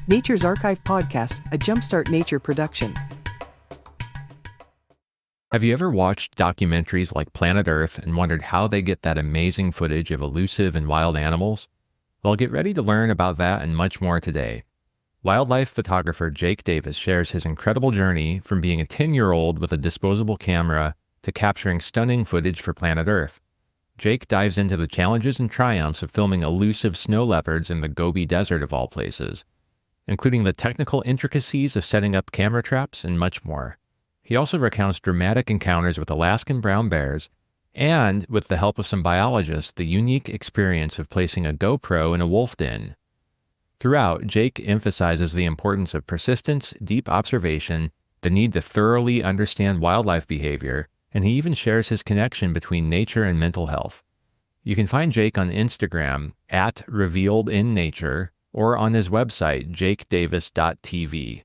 Nature's Archive Podcast, a Jumpstart Nature production. Have you ever watched documentaries like Planet Earth and wondered how they get that amazing footage of elusive and wild animals? Well, get ready to learn about that and much more today. Wildlife photographer Jake Davis shares his incredible journey from being a 10-year-old with a disposable camera to capturing stunning footage for Planet Earth. Jake dives into the challenges and triumphs of filming elusive snow leopards in the Gobi Desert of all places, including the technical intricacies of setting up camera traps and much more. He also recounts dramatic encounters with Alaskan brown bears and, with the help of some biologists, the unique experience of placing a GoPro in a wolf den. Throughout, Jake emphasizes the importance of persistence, deep observation, the need to thoroughly understand wildlife behavior, and he even shares his connection between nature and mental health. You can find Jake on Instagram at revealedinnature or on his website, jakedavis.tv.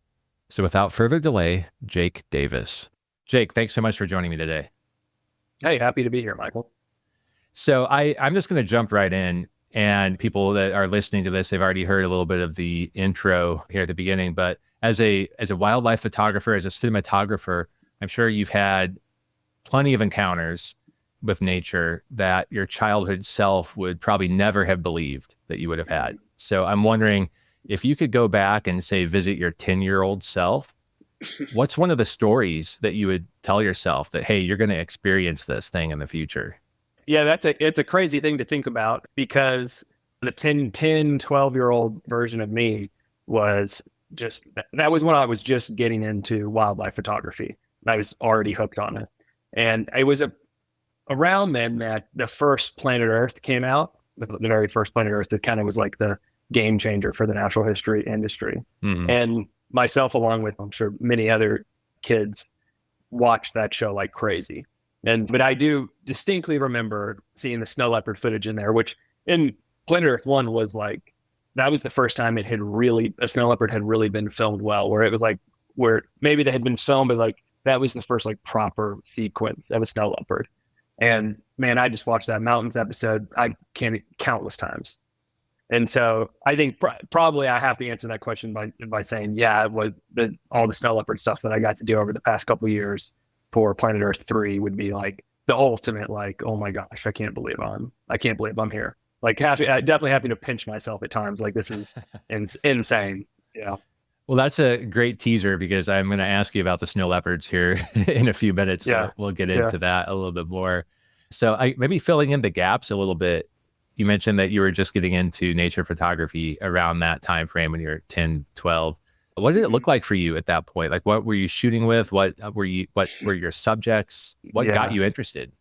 So without further delay, Jake Davis. Jake, thanks so much for joining me today. Hey, happy to be here, Michael. So I'm just going to jump right in, and people that are listening to this, they've already heard a little bit of the intro here at the beginning, but as a wildlife photographer, as a cinematographer, I'm sure you've had plenty of encounters with nature that your childhood self would probably never have believed that you would have had. So I'm wondering if you could go back and say, visit your 10-year-old self, what's one of the stories that you would tell yourself that, hey, you're going to experience this thing in the future? Yeah, it's a crazy thing to think about, because the 12-year-old version of me was just, that was when I was just getting into wildlife photography. I was already hooked on it. And it was around then that the first Planet Earth came out, the very first Planet Earth, that kind of was like the game changer for the natural history industry. Mm-hmm. And myself, along with, I'm sure, many other kids, watched that show like crazy. But I do distinctly remember seeing the snow leopard footage in there, which in Planet Earth 1 was like, that was the first time a snow leopard had really been filmed well, where it was like, where maybe they had been filmed, but like, that was the first like proper sequence of a snow leopard. And man, I just watched that mountains episode, countless times. And so I think probably I have to answer that question by saying, yeah, it was all the snow leopard stuff that I got to do over the past couple of years for Planet Earth 3 would be like the ultimate, like, oh my gosh, I can't believe I'm here. Like, definitely having to pinch myself at times. Like, this is insane. Yeah. Well, that's a great teaser, because I'm going to ask you about the snow leopards here in a few minutes. So we'll get into that a little bit more. So maybe filling in the gaps a little bit, you mentioned that you were just getting into nature photography around that time frame when you were 10, 12. What did it look like for you at that point? Like, what were you shooting with? What were your subjects? What got you interested?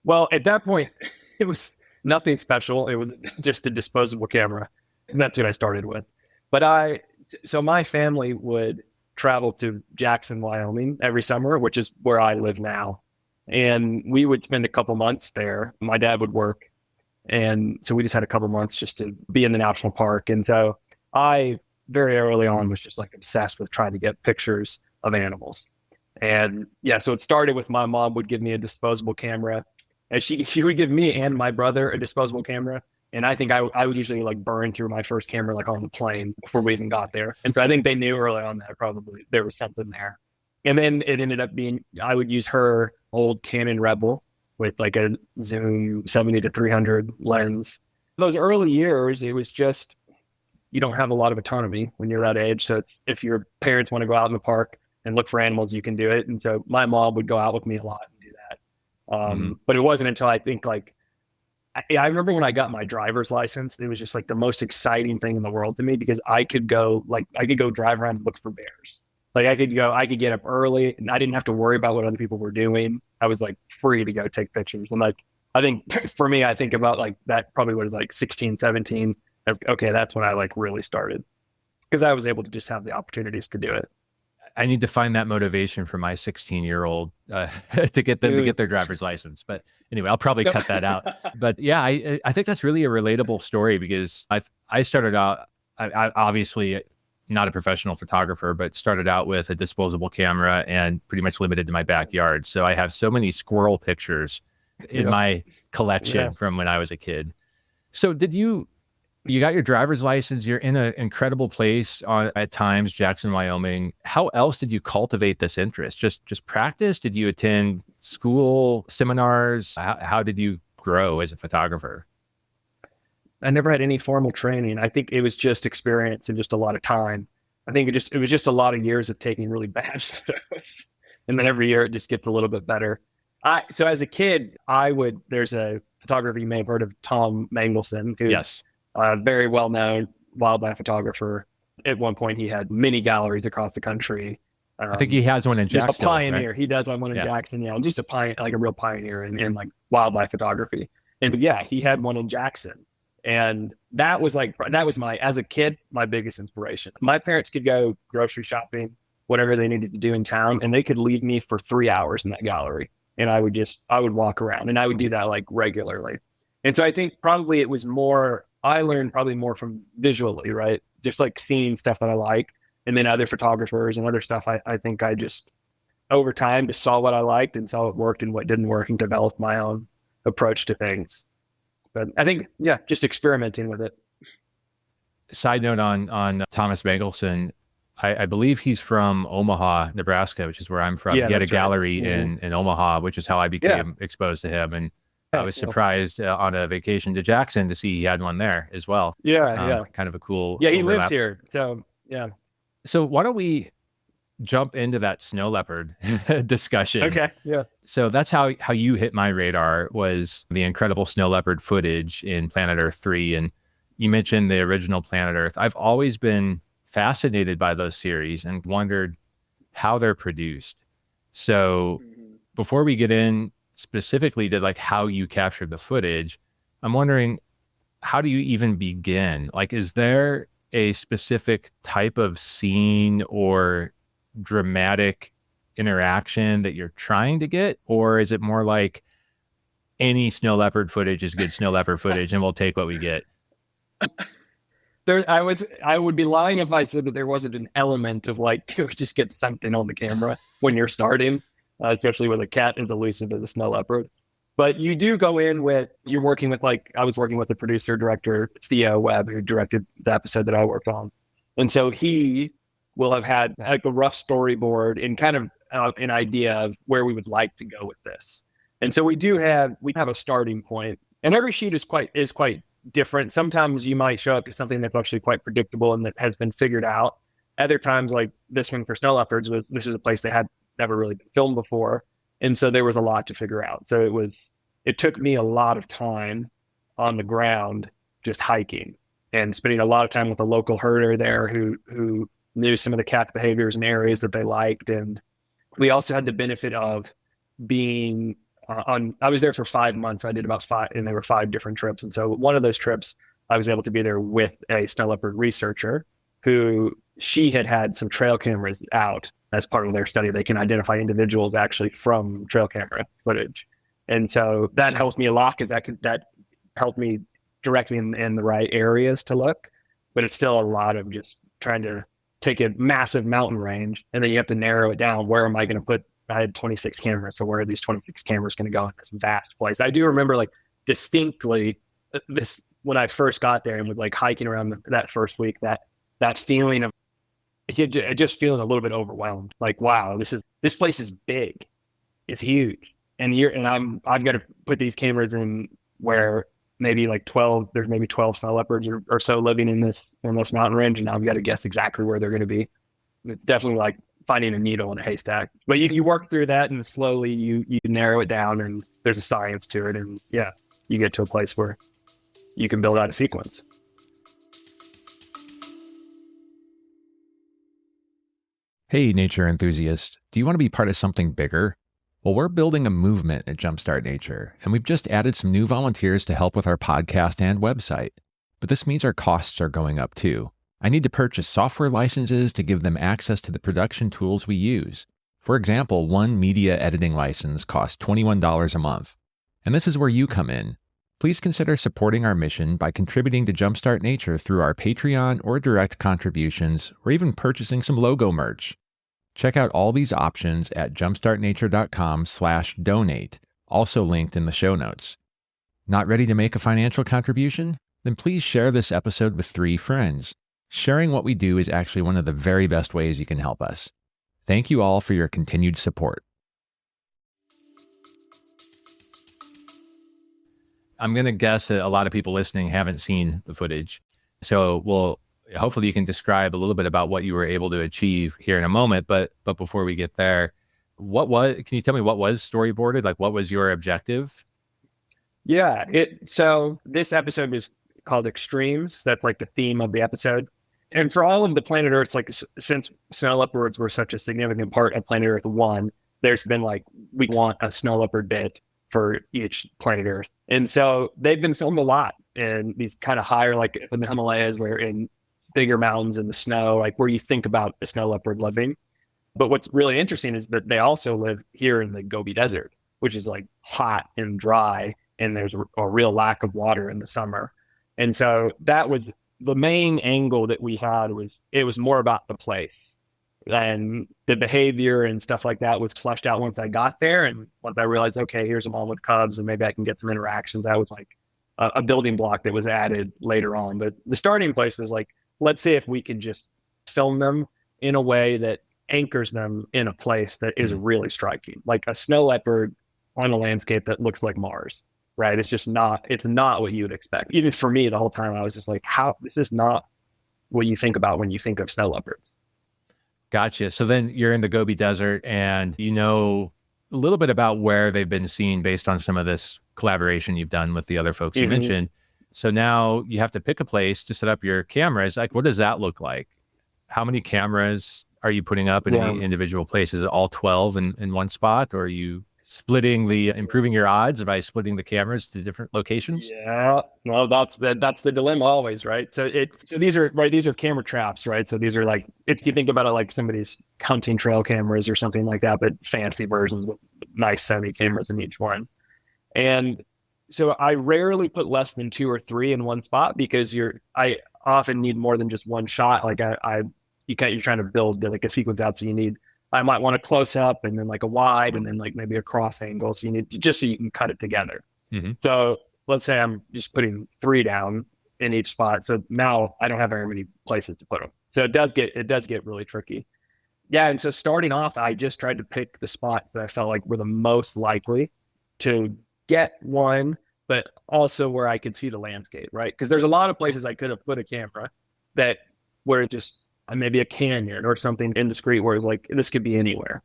Well, at that point, it was nothing special. It was just a disposable camera. And that's what I started with. But so my family would travel to Jackson, Wyoming every summer, which is where I live now. And we would spend a couple months there. My dad would work. And so we just had a couple months just to be in the national park. And so I very early on was just like obsessed with trying to get pictures of animals. And yeah, so it started with my mom would give me a disposable camera, and she would give me and my brother a disposable camera. And I think I would usually like burn through my first camera like on the plane before we even got there. And so I think they knew early on that probably there was something there. And then it ended up being, I would use her old Canon Rebel with like a zoom 70 to 300 lens. Those early years, it was just, you don't have a lot of autonomy when you're that age. So it's, if your parents want to go out in the park and look for animals, you can do it. And so my mom would go out with me a lot and do that. But it wasn't until I think like, I remember when I got my driver's license, it was just like the most exciting thing in the world to me, because I could go drive around and look for bears. Like I could get up early and I didn't have to worry about what other people were doing. I was like free to go take pictures. And like, I think for me, I think about like that probably was like 16, 17. Okay, that's when I like really started, because I was able to just have the opportunities to do it. I need to find that motivation for my 16-year-old to get them to get their driver's license. But anyway, I'll probably cut that out. But yeah, I think that's really a relatable story, because I started out, I obviously not a professional photographer, but started out with a disposable camera and pretty much limited to my backyard. So I have so many squirrel pictures in my collection from when I was a kid. So did you You got your driver's license. You're in an incredible place at times, Jackson, Wyoming. How else did you cultivate this interest? Just practice? Did you attend school, seminars? How did you grow as a photographer? I never had any formal training. I think it was just experience and just a lot of time. I think it was just a lot of years of taking really bad photos. And then every year it just gets a little bit better. So as a kid, there's a photographer, you may have heard of, Tom Mangelson, who's Yes. a very well-known wildlife photographer. At one point, he had many galleries across the country. I think he has one in Jackson. Just a pioneer. Right? He does one in Jackson. Yeah, just a pioneer, like a real pioneer in like wildlife photography. And yeah, he had one in Jackson. And that was as a kid, my biggest inspiration. My parents could go grocery shopping, whatever they needed to do in town, and they could leave me for 3 hours in that gallery. And I would walk around, and I would do that like regularly. And so I think probably it was I learned probably more from visually, right? Just like seeing stuff that I like, and then other photographers and other stuff. I think I just, over time, just saw what I liked and saw what worked and what didn't work and developed my own approach to things. But I think, yeah, just experimenting with it. Side note on Thomas Mangelson, I believe he's from Omaha, Nebraska, which is where I'm from. Yeah, he had a that's right. gallery in Omaha, which is how I became exposed to him. And I was surprised on a vacation to Jackson to see he had one there as well. Yeah. Kind of a cool Yeah, he overlap. lives here. So, yeah. So why don't we jump into that snow leopard discussion? Okay, yeah. So that's how you hit my radar, was the incredible snow leopard footage in Planet Earth 3. And you mentioned the original Planet Earth. I've always been fascinated by those series and wondered how they're produced. So before we get in specifically to like how you captured the footage, I'm wondering, how do you even begin? Like, is there a specific type of scene or dramatic interaction that you're trying to get? Or is it more like any snow leopard footage is good snow leopard footage and we'll take what we get? I would be lying if I said that there wasn't an element of like, just get something on the camera when you're starting, especially with a cat as elusive as a snow leopard. But you do go in you're working with, like, I was working with the producer director, Theo Webb, who directed the episode that I worked on. And so he will have had like a rough storyboard and kind of an idea of where we would like to go with this. And so we have a starting point, and every sheet is quite different. Sometimes you might show up to something that's actually quite predictable and that has been figured out. Other times, like this one for snow leopards, this is a place they had never really been filmed before. And so there was a lot to figure out. So it took me a lot of time on the ground, just hiking and spending a lot of time with a local herder there who knew some of the cat behaviors and areas that they liked. And we also had the benefit of being I was there for 5 months. I did about 5, and there were 5 different trips. And so one of those trips, I was able to be there with a snow leopard researcher who she had some trail cameras out as part of their study. They can identify individuals actually from trail camera footage. And so that helped me a lot, because that helped me direct me in the right areas to look. But it's still a lot of just trying to take a massive mountain range, and then you have to narrow it down. Where am I going to put? I had 26 cameras. So where are these 26 cameras going to go in this vast place? I do remember like distinctly this, when I first got there and was like hiking around that first week, that feeling of just feeling a little bit overwhelmed. Like, wow, this place is big. It's huge. And I've got to put these cameras in where maybe like 12, there's maybe 12 snow leopards or so living in this mountain range. And I've got to guess exactly where they're going to be. It's definitely like finding a needle in a haystack. But you work through that, and slowly you narrow it down, and there's a science to it. And yeah, you get to a place where you can build out a sequence. Hey, nature enthusiast, do you want to be part of something bigger? Well, we're building a movement at Jumpstart Nature, and we've just added some new volunteers to help with our podcast and website. But this means our costs are going up too. I need to purchase software licenses to give them access to the production tools we use. For example, one media editing license costs $21 a month. And this is where you come in. Please consider supporting our mission by contributing to Jumpstart Nature through our Patreon or direct contributions, or even purchasing some logo merch. Check out all these options at jumpstartnature.com/donate, also linked in the show notes. Not ready to make a financial contribution? then please share this episode with 3 friends. Sharing what we do is actually one of the very best ways you can help us. Thank you all for your continued support. I'm going to guess that a lot of people listening haven't seen the footage. So hopefully you can describe a little bit about what you were able to achieve here in a moment. But before we get there, can you tell me what was storyboarded? Like, what was your objective? Yeah. So this episode is called Extremes. That's like the theme of the episode. And for all of the Planet Earths, like since snow leopards were such a significant part of Planet Earth 1, there's been like, we want a snow leopard bit for each Planet Earth. And so they've been filmed a lot in these kind of higher, like in the Himalayas, where in bigger mountains in the snow, like where you think about a snow leopard living. But what's really interesting is that they also live here in the Gobi Desert, which is like hot and dry, and there's a real lack of water in the summer. And so that was the main angle that we had. It was more about the place, and the behavior and stuff like that was fleshed out once I got there. And once I realized, okay, here's a mom with cubs and maybe I can get some interactions, that was like a building block that was added later on. But the starting place was like, let's see if we could just film them in a way that anchors them in a place that is really striking, like a snow leopard on a landscape that looks like Mars, right? It's not what you would expect. Even for me, the whole time I was just like, this is not what you think about when you think of snow leopards. Gotcha. So then you're in the Gobi Desert, and you know a little bit about where they've been seen based on some of this collaboration you've done with the other folks you mentioned. So now you have to pick a place to set up your cameras. Like, what does that look like? How many cameras are you putting up in any individual place? Is it all 12 in one spot, or are you improving your odds by splitting the cameras to different locations? Yeah, well, that's the dilemma always, right? So these are camera traps, right? So these are like, if you think about it like somebody's hunting trail cameras or something like that, but fancy versions with nice semi cameras in each one. And so I rarely put less than 2 or 3 in one spot, because I often need more than just one shot. Like you're trying to build like a sequence out, so I might want a close up and then like a wide and then like maybe a cross angle. So you need just so you can cut it together. Mm-hmm. So let's say I'm just putting 3 down in each spot. So now I don't have very many places to put them. So it does get really tricky. Yeah. And so starting off, I just tried to pick the spots that I felt like were the most likely to get one, but also where I could see the landscape, right? Because there's a lot of places I could have put a camera where it just maybe a canyon or something indiscreet where it's like, this could be anywhere.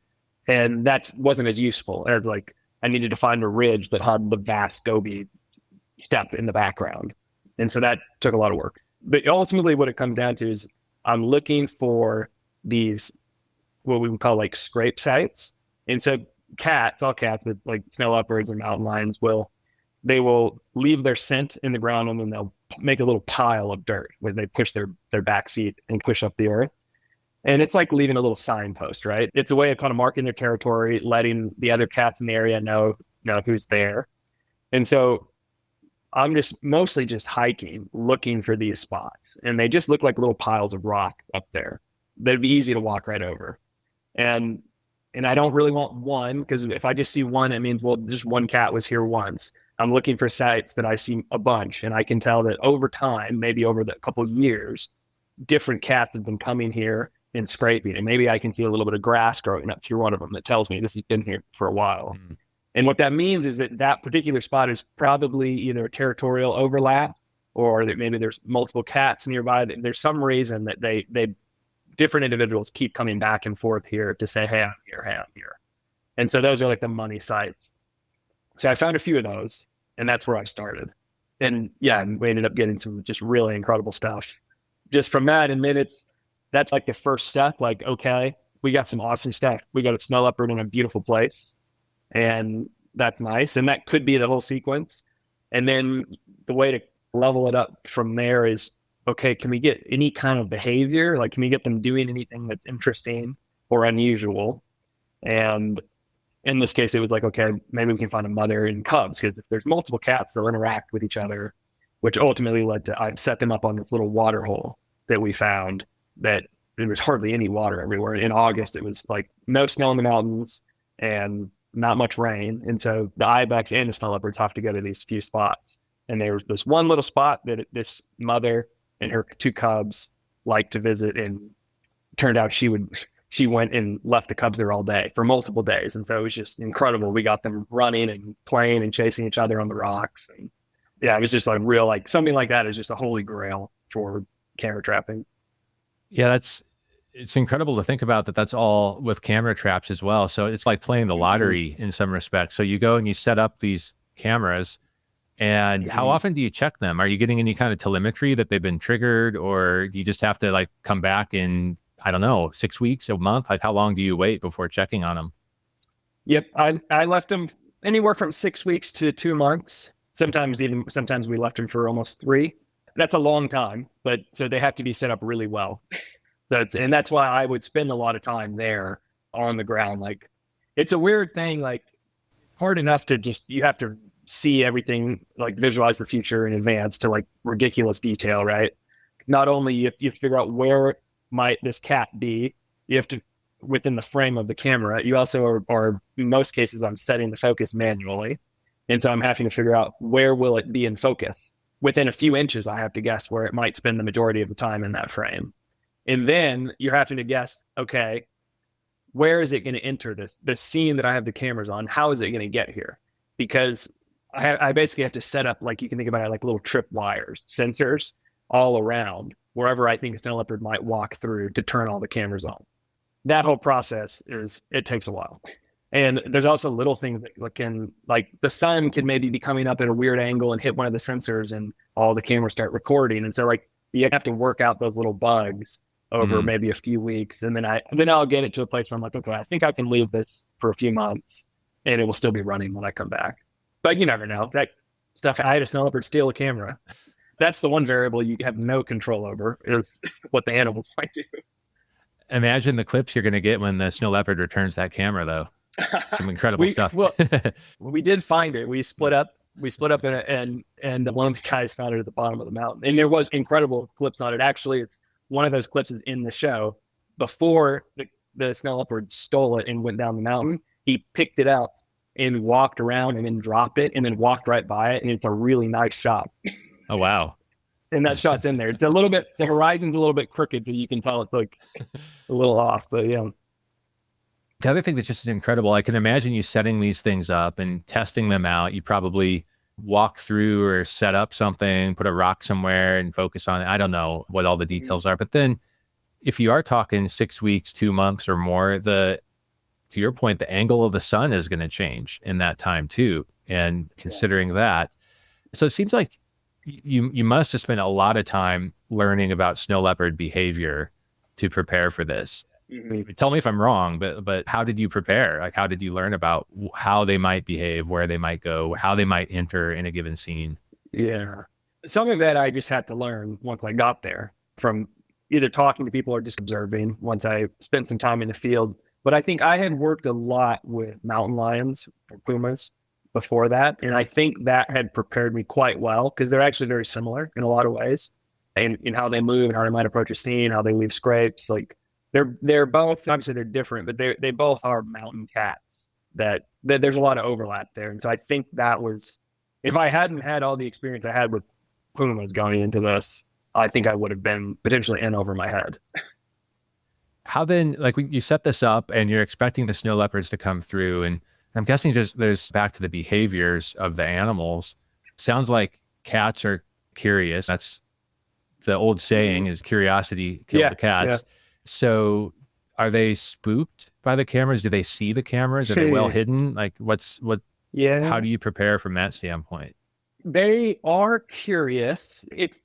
And that wasn't as useful as like, I needed to find a ridge that had the vast Gobi steppe in the background. And so that took a lot of work. But ultimately what it comes down to is I'm looking for these, what we would call like scrape sites. And so all cats with like snow leopards and mountain lions will leave their scent in the ground, and then they'll make a little pile of dirt where they push their back feet and push up the earth. And it's like leaving a little signpost, right? It's a way of kind of marking their territory, letting the other cats in the area know who's there. And so I'm mostly just hiking, looking for these spots. And they just look like little piles of rock up there. They'd be easy to walk right over. And I don't really want one, because if I just see one, it means, well, just one cat was here once. I'm looking for sites that I see a bunch, and I can tell that over time, maybe over the couple of years, different cats have been coming here and scraping, and maybe I can see a little bit of grass growing up to one of them that tells me this has been here for a while. Mm. And what that means is that particular spot is probably either a territorial overlap, or that maybe there's multiple cats nearby. There's some reason that they different individuals keep coming back and forth here to say, hey, I'm here. And so those are like the money sites. So I found a few of those, and that's where I started. And yeah, we ended up getting some just really incredible stuff. Just from that, in minutes, that's like the first step. Like, okay, we got some awesome stuff. We got a snow leopard in a beautiful place, and that's nice. And that could be the whole sequence. And then the way to level it up from there is, okay, can we get any kind of behavior? Like, can we get them doing anything that's interesting or unusual? And in this case, it was like, okay, maybe we can find a mother and cubs, because if there's multiple cats, they'll interact with each other, which ultimately led to, I set them up on this little water hole that we found that there was hardly any water everywhere. In August, it was like no snow in the mountains and not much rain. And so the ibex and the snow leopards have to go to these few spots. And there was this one little spot that this mother and her 2 cubs liked to visit, and turned out she went and left the cubs there all day for multiple days. And so it was just incredible. We got them running and playing and chasing each other on the rocks. And yeah, it was just like real, like something like that is just a holy grail for camera trapping. Yeah, it's incredible to think about that. That's all with camera traps as well. So it's like playing the lottery in some respects. So you go and you set up these cameras, and how often do you check them? Are you getting any kind of telemetry that they've been triggered, or do you just have to like come back in, I don't know, 6 weeks, a month? Like how long do you wait before checking on them? Yep. I left them anywhere from 6 weeks to 2 months. Sometimes we left them for almost 3. That's a long time, but so they have to be set up really well. And that's why I would spend a lot of time there on the ground. Like it's a weird thing, like hard enough to you have to see everything, like visualize the future in advance to like ridiculous detail, right? Not only you have to figure out where might this cat be, you have to, within the frame of the camera, you also are in most cases, I'm setting the focus manually. And so I'm having to figure out where will it be in focus. Within a few inches, I have to guess where it might spend the majority of the time in that frame. And then you're having to guess, okay, where is it going to enter the scene that I have the cameras on? How is it going to get here? Because I basically have to set up, like you can think about it like little trip wires, sensors all around wherever I think a snow leopard might walk through to turn all the cameras on. That whole process it takes a while. And there's also little things that can, like the sun can maybe be coming up at a weird angle and hit one of the sensors and all the cameras start recording. And so like you have to work out those little bugs over maybe a few weeks. And then I'll get it to a place where I'm like, okay, I think I can leave this for a few months and it will still be running when I come back. But you never know. That stuff, I had a snow leopard steal a camera. That's the one variable you have no control over, is what the animals might do. Imagine the clips you're going to get when the snow leopard returns that camera, though. Some incredible stuff. Well, we did find it. We split up and one of the guys found it at the bottom of the mountain. And there was incredible clips on it. Actually, it's one of those clips is in the show. Before the snow leopard stole it and went down the mountain, he picked it up and walked around and then dropped it and then walked right by it. And it's a really nice shot. Oh, wow. And that shot's in there. It's a little bit, the horizon's a little bit crooked, so you can tell it's like a little off, but yeah. The other thing that's just incredible, I can imagine you setting these things up and testing them out. You probably walk through or set up something, put a rock somewhere and focus on it. I don't know what all the details are, but then if you are talking 6 weeks, 2 months or more, to your point, the angle of the sun is going to change in that time too. And considering that, so it seems like you must have spent a lot of time learning about snow leopard behavior to prepare for this. Mm-hmm. Tell me if I'm wrong, but how did you prepare? Like, how did you learn about how they might behave, where they might go, how they might enter in a given scene? Yeah. Something that I just had to learn once I got there from either talking to people or just observing once I spent some time in the field. But I think I had worked a lot with mountain lions or pumas before that. And I think that had prepared me quite well because they're actually very similar in a lot of ways and in how they move and how they might approach a scene, how they leave scrapes. Like they're both, obviously they're different, but they both are mountain cats that there's a lot of overlap there. And so I think that was, if I hadn't had all the experience I had with pumas going into this, I think I would have been potentially in over my head. How then, like you set this up and you're expecting the snow leopards to come through, and I'm guessing just there's back to the behaviors of the animals. Sounds like cats are curious. That's the old saying is curiosity killed the cats. Yeah. So are they spooked by the cameras? Do they see the cameras? Are they well hidden? Like how do you prepare from that standpoint? They are curious. It's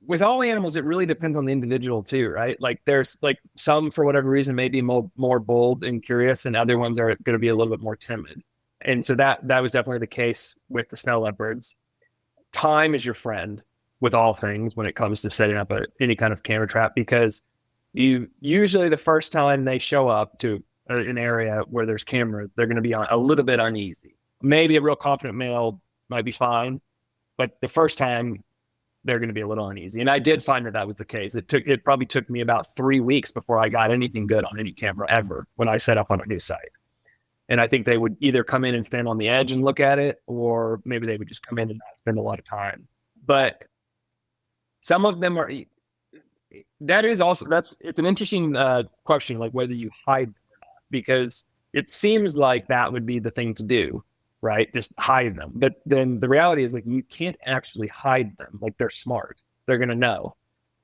with all animals, it really depends on the individual too, right? Like there's like some, for whatever reason, may be more bold and curious, and other ones are going to be a little bit more timid. And so that was definitely the case with the snow leopards. Time is your friend with all things when it comes to setting up any kind of camera trap, because you usually the first time they show up to an area where there's cameras, they're going to be a little bit uneasy. Maybe a real confident male might be fine, but the first time they're going to be a little uneasy. And I did find that was the case. It probably took me about 3 weeks before I got anything good on any camera ever when I set up on a new site. And I think they would either come in and stand on the edge and look at it, or maybe they would just come in and not spend a lot of time. But some of them are, it's an interesting question, like whether you hide them or not, because it seems like that would be the thing to do, right? Just hide them. But then the reality is like, you can't actually hide them. Like they're smart. They're going to know.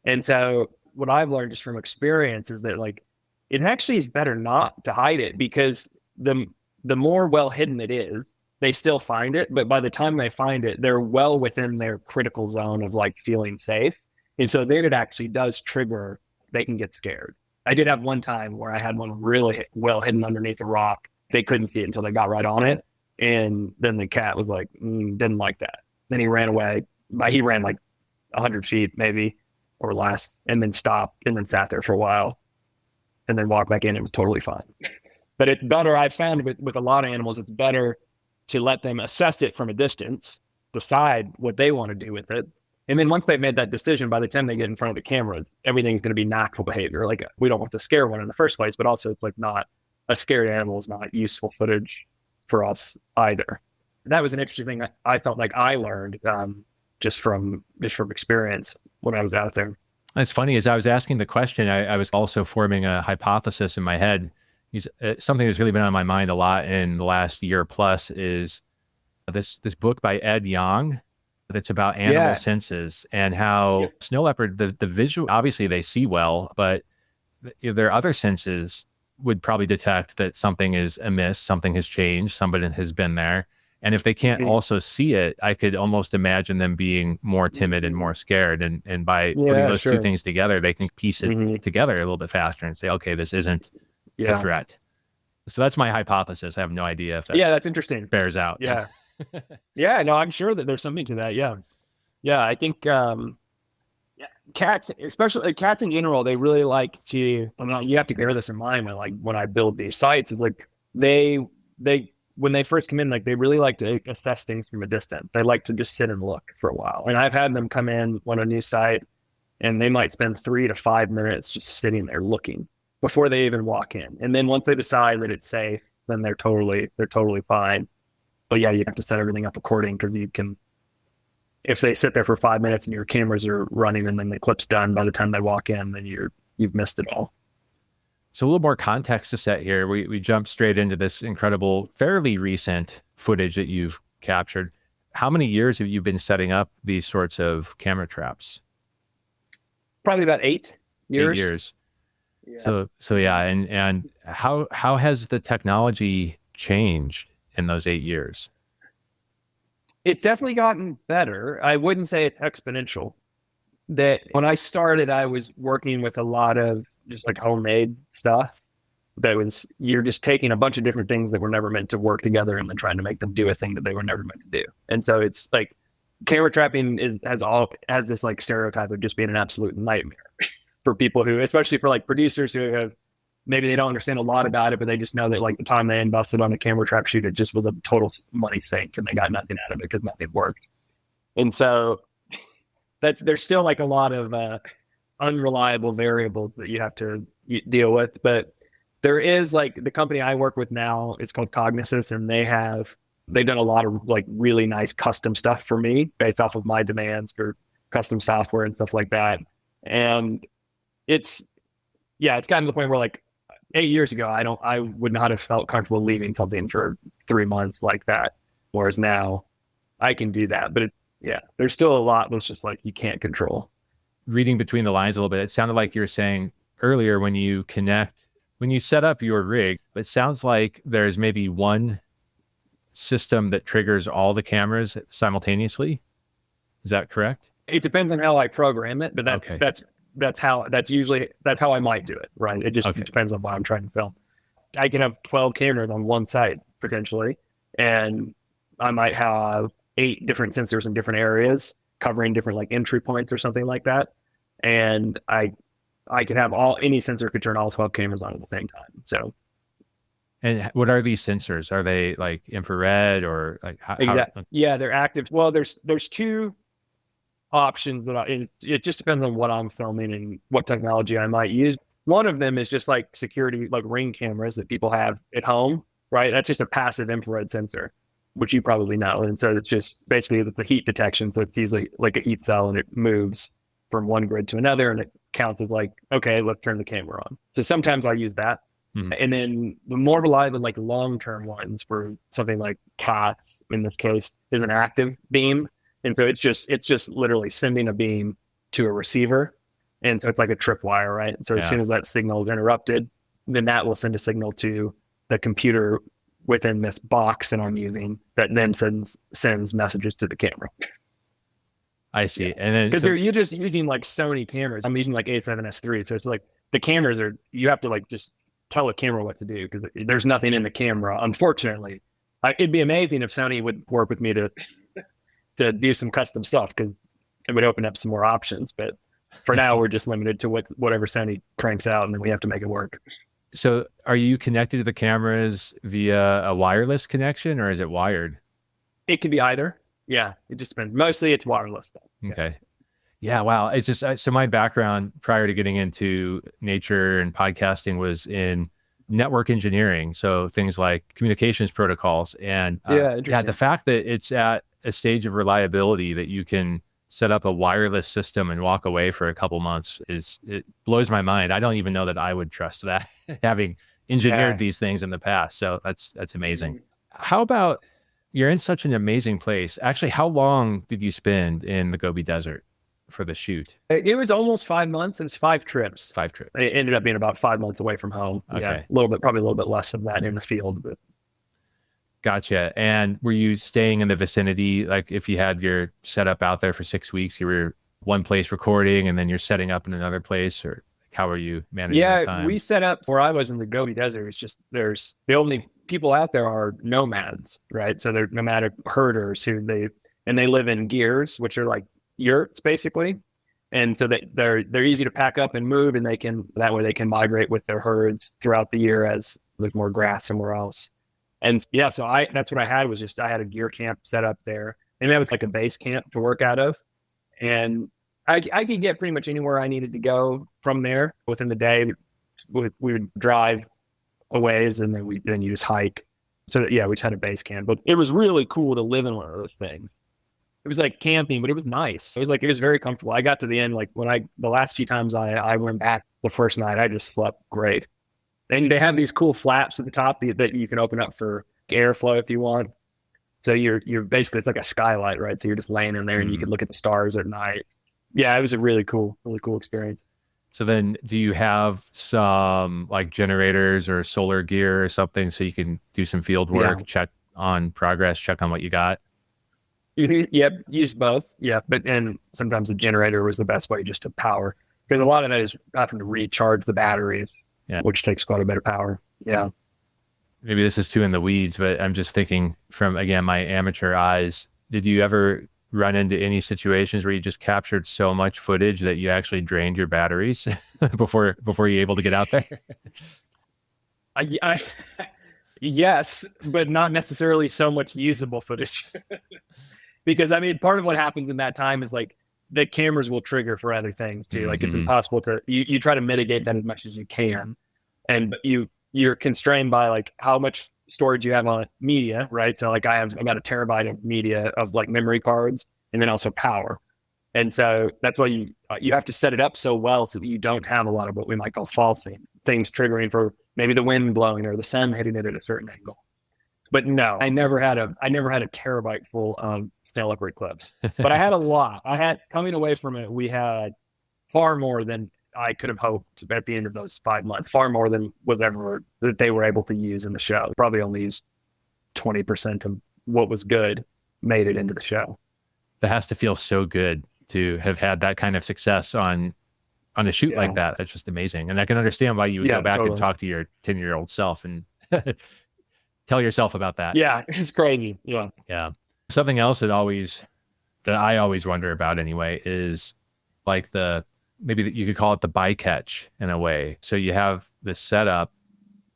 And so what I've learned just from experience is that like, it actually is better not to hide it, because the more well hidden it is, they still find it. But by the time they find it, they're well within their critical zone of like feeling safe. And so then it actually does trigger, they can get scared. I did have one time where I had one really well hidden underneath a rock. They couldn't see it until they got right on it. And then the cat was like, didn't like that. Then he ran away. He ran like 100 feet maybe or less, and then stopped and then sat there for a while and then walked back in. It was totally fine. But it's better, I've found with a lot of animals, it's better to let them assess it from a distance, decide what they want to do with it. And then once they've made that decision, by the time they get in front of the cameras, everything's going to be natural behavior. Like we don't want to scare one in the first place, but also it's like not a scared animal is not useful footage for us either. That was an interesting thing I felt like I learned just from experience when I was out there. It's funny, as I was asking the question, I was also forming a hypothesis in my head. Something that's really been on my mind a lot in the last year plus is this book by Ed Yong that's about animal senses and how snow leopard, the visual, obviously they see well, but their other senses would probably detect that something is amiss, something has changed, somebody has been there. And if they can't also see it, I could almost imagine them being more timid and more scared. And by putting those two things together, they can piece it together a little bit faster and say, okay, this isn't a threat. So that's my hypothesis. I have no idea if that's interesting. Bears out. Yeah. No, I'm sure that there's something to that. Yeah. I think cats, especially cats in general, they really like to, you have to bear this in mind when I build these sites, is like they when they first come in, like they really like to assess things from a distance. They like to just sit and look for a while. And I've had them come in on a new site and they might spend 3 to 5 minutes just sitting there looking before they even walk in. And then once they decide that it's safe, then they're totally fine. But yeah, you have to set everything up according, because you can, if they sit there for 5 minutes and your cameras are running and then the clip's done, by the time they walk in, then you've missed it all. So a little more context to set here. We jump straight into this incredible, fairly recent footage that you've captured. How many years have you been setting up these sorts of camera traps? Probably about 8 years. 8 years. Yeah. So yeah, and how has the technology changed in those 8 years? It's definitely gotten better. I wouldn't say it's exponential. That when I started, I was working with a lot of just like homemade stuff. You're just taking a bunch of different things that were never meant to work together and then trying to make them do a thing that they were never meant to do. And so it's like camera trapping has this like stereotype of just being an absolute nightmare for people who, especially for like producers who have, maybe they don't understand a lot about it, but they just know that like the time they invested on a camera trap shoot, it just was a total money sink and they got nothing out of it because nothing worked. And so there's still like a lot of unreliable variables that you have to deal with. But there is like the company I work with now, it's called Cognisys, and they've done a lot of like really nice custom stuff for me based off of my demands for custom software and stuff like that. And it's gotten to the point where like 8 years ago, I would not have felt comfortable leaving something for 3 months like that. Whereas now I can do that, but there's still a lot that's just like you can't control. Reading between the lines a little bit, it sounded like you were saying earlier when you set up your rig, it sounds like there's maybe one system that triggers all the cameras simultaneously. Is that correct? It depends on how I program it, but that's how I might do it, right? It just depends on what I'm trying to film. I can have 12 cameras on one site potentially, and I might have 8 different sensors in different areas covering different like entry points or something like that. And I could have any sensor could turn all 12 cameras on at the same time. So. And what are these sensors? Are they like infrared or like exactly? Yeah, they're active. Well, there's 2 options it just depends on what I'm filming and what technology I might use. One of them is just like security, like Ring cameras that people have at home, right? That's just a passive infrared sensor, which you probably know. And so it's just basically it's a heat detection. So it's easily like a heat cell and it moves from one grid to another and it counts as like, okay, let's turn the camera on. So sometimes I use that. And then the more reliable, like long-term ones for something like cats, in this case, is an active beam. And so it's just literally sending a beam to a receiver. And so it's like a tripwire, right? So as soon as that signal is interrupted, then that will send a signal to the computer within this box that I'm using that then sends messages to the camera. I see. And then because you're just using like Sony cameras. I'm using like A7S3. So it's like the cameras you have to like just tell the camera what to do because there's nothing in the camera. Unfortunately, it'd be amazing if Sony would work with me to do some custom stuff because it would open up some more options. But for now, we're just limited to whatever Sony cranks out, and then we have to make it work. So are you connected to the cameras via a wireless connection or is it wired? It could be either. Yeah, it just depends. Mostly it's wireless though. Okay. Yeah, wow. It's just, so my background prior to getting into nature and podcasting was in network engineering. So things like communications protocols and the fact that it's at a stage of reliability that you can set up a wireless system and walk away for a couple months it blows my mind. I don't even know that I would trust that having engineered these things in the past. So that's amazing. How about, you're in such an amazing place. Actually, how long did you spend in the Gobi Desert for the shoot? It was almost 5 months. It was 5 trips. 5 trips. It ended up being about 5 months away from home. Okay. Yeah, probably a little bit less of that in the field. But Gotcha. And were you staying in the vicinity? Like if you had your setup out there for 6 weeks, you were one place recording and then you're setting up in another place, or how are you managing the time? We set up where I was in the Gobi Desert. It's just there's the only people out there are nomads, right? So they're nomadic herders who they live in gears, which are like yurts basically. And so they're easy to pack up and move, and that way they can migrate with their herds throughout the year as there's more grass somewhere else. And yeah, so that's what I had was just I had a gear camp set up there, and that was like a base camp to work out of. And I could get pretty much anywhere I needed to go from there within the day. We would drive a ways, and then you just hike. So yeah, we just had a base camp, but it was really cool to live in one of those things. It was like camping, but it was nice. It was very comfortable. I got to the end, like the last few times I went back the first night, I just slept great. And they have these cool flaps at the top that you can open up for airflow if you want. So you're basically, it's like a skylight, right? So you're just laying in there and you can look at the stars at night. Yeah, it was a really cool experience. So then do you have some like generators or solar gear or something so you can do some field work, check on progress, check on what you got? Yep, use both. Yeah, and sometimes the generator was the best way just to power, because a lot of that is having to recharge the batteries, which takes quite a bit of power. Yeah. Maybe this is too in the weeds, but I'm just thinking from, again, my amateur eyes, did you ever run into any situations where you just captured so much footage that you actually drained your batteries before you're able to get out there? Yes, but not necessarily so much usable footage. Because I mean, part of what happens in that time is like the cameras will trigger for other things too. Like it's impossible to, you try to mitigate that as much as you can. And you're constrained by like how much storage you have on media, right? So like I got a terabyte of media of like memory cards and then also power. And so that's why you have to set it up so well so that you don't have a lot of what we might call falsing, things triggering for maybe the wind blowing or the sun hitting it at a certain angle. But no, I never had a terabyte full of snail leopard clips, but I had a lot. Coming away from it, we had far more than I could have hoped at the end of those 5 months, far more than was ever that they were able to use in the show. Probably only used 20% of what was good made it into the show. That has to feel so good to have had that kind of success on a shoot like that. That's just amazing. And I can understand why you would go back and talk to your 10-year-old self and tell yourself about that. Yeah, it's crazy. Yeah. Yeah. Something else that I always wonder about anyway is like maybe you could call it the bycatch in a way. So you have this setup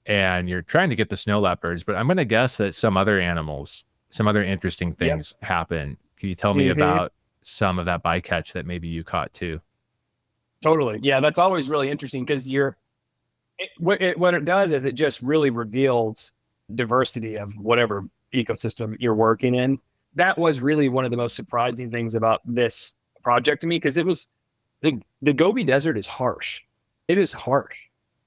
and you're trying to get the snow leopards, but I'm going to guess that some other animals, some other interesting things happen. Can you tell me about some of that bycatch that maybe you caught too? Totally. Yeah, that's always really interesting because what it does is it just really reveals diversity of whatever ecosystem you're working in. That was really one of the most surprising things about this project to me, because it was the Gobi Desert is harsh. It is harsh.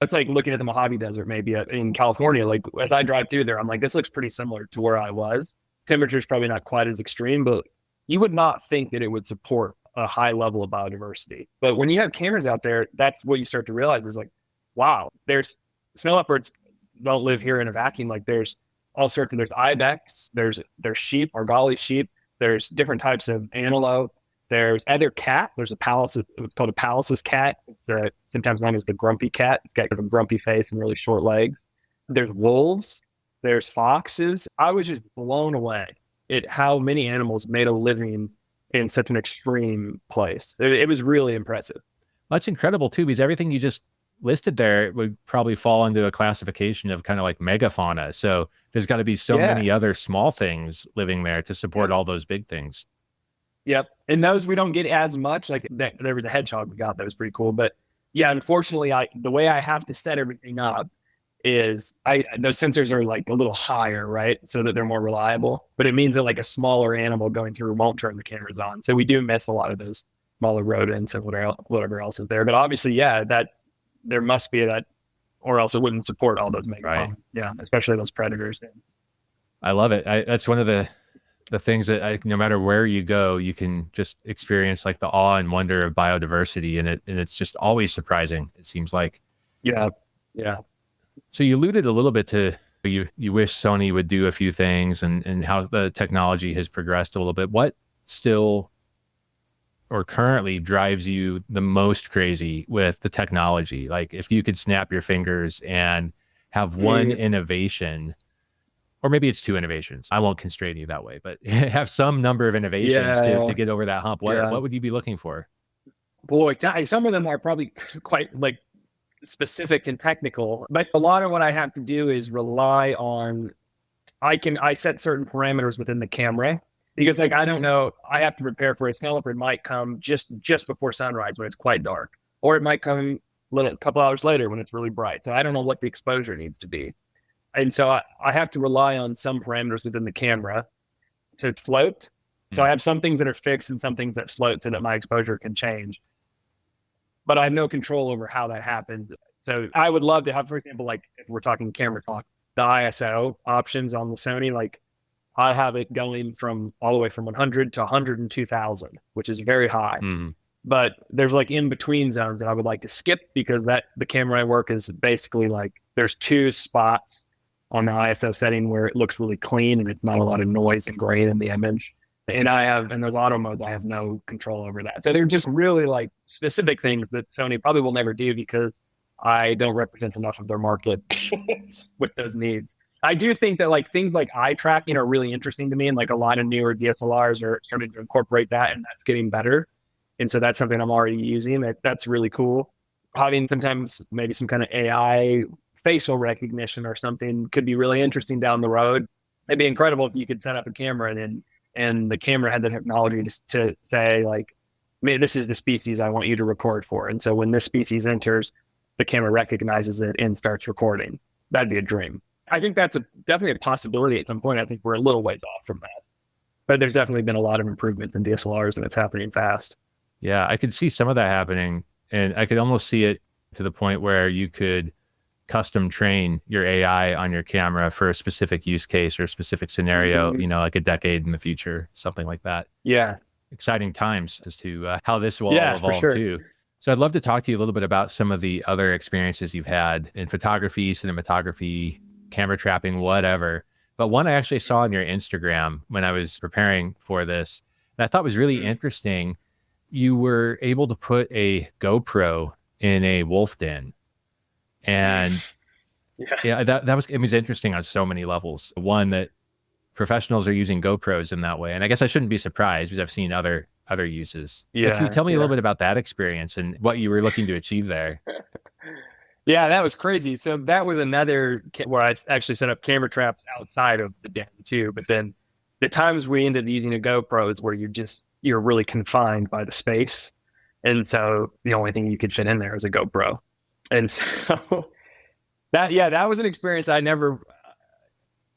It's like looking at the Mojave Desert, maybe in California. Like as I drive through there, I'm like, this looks pretty similar to where I was. Temperature's probably not quite as extreme, but you would not think that it would support a high level of biodiversity. But when you have cameras out there, that's what you start to realize is like, wow, there's snow leopards don't live here in a vacuum. Like there's all sorts of, there's ibex, there's sheep, Argali sheep, there's different types of antelope, there's other cat, there's it's called a Palis's cat. It's sometimes known as the grumpy cat. It's got kind of a grumpy face and really short legs. There's wolves, there's foxes. I was just blown away at how many animals made a living in such an extreme place. It was really impressive. That's incredible too, because everything you just listed there would probably fall into a classification of kind of like megafauna. So there's got to be so many other small things living there to support all those big things. Yep. And those we don't get as much. Like there was a hedgehog we got that was pretty cool. But yeah, unfortunately, the way I have to set everything up is those sensors are like a little higher, right? So that they're more reliable. But it means that like a smaller animal going through won't turn the cameras on. So we do miss a lot of those smaller rodents and whatever else is there. But obviously, there must be that, or else it wouldn't support all those megafauna. Right. Yeah, especially those predators. I love it. That's one of the things that no matter where you go, you can just experience like the awe and wonder of biodiversity, and it's just always surprising. It seems like. Yeah. So you alluded a little bit to you wish Sony would do a few things and how the technology has progressed a little bit. What still or currently drives you the most crazy with the technology? Like if you could snap your fingers and have one innovation, or maybe it's two innovations. I won't constrain you that way, but have some number of innovations to get over that hump. What would you be looking for? Boy, some of them are probably quite like specific and technical, but a lot of what I have to do is rely on, I set certain parameters within the camera, because like, I don't know, I have to prepare for a snow leopard might come just before sunrise when it's quite dark, or it might come a couple hours later when it's really bright. So I don't know what the exposure needs to be. And so I have to rely on some parameters within the camera to float. So I have some things that are fixed and some things that float so that my exposure can change. But I have no control over how that happens. So I would love to have, for example, like if we're talking camera talk, the ISO options on the Sony, like I have it going from all the way from 100 to 102,000, which is very high. Mm. But there's like in between zones that I would like to skip, because the camera I work is basically like there's two spots on the ISO setting where it looks really clean and it's not a lot of noise and grain in the image. And in those auto modes, I have no control over that. So they're just really like specific things that Sony probably will never do, because I don't represent enough of their market with those needs. I do think that like things like eye tracking are really interesting to me, and like a lot of newer DSLRs are starting to incorporate that, and that's getting better. And so that's something I'm already using. That's really cool. Having sometimes maybe some kind of AI facial recognition or something could be really interesting down the road. It'd be incredible if you could set up a camera and the camera had the technology to say like, this is the species I want you to record for. And so when this species enters, the camera recognizes it and starts recording. That'd be a dream. I think that's definitely a possibility at some point. I think we're a little ways off from that. But there's definitely been a lot of improvements in DSLRs, and it's happening fast. Yeah, I could see some of that happening. And I could almost see it to the point where you could custom train your AI on your camera for a specific use case or a specific scenario, like a decade in the future, something like that. Yeah. Exciting times as to how this will all evolve too. So I'd love to talk to you a little bit about some of the other experiences you've had in photography, cinematography, camera trapping, whatever. But one I actually saw on your Instagram when I was preparing for this, and I thought was really interesting. You were able to put a GoPro in a wolf den. And it was interesting on so many levels. One, that professionals are using GoPros in that way. And I guess I shouldn't be surprised, because I've seen other uses. Yeah. But can you tell me a little bit about that experience and what you were looking to achieve there? Yeah, that was crazy. So that was another where I actually set up camera traps outside of the den too. But then the times we ended up using a GoPro is where you're really confined by the space. And so the only thing you could fit in there is a GoPro. And so that was an experience I never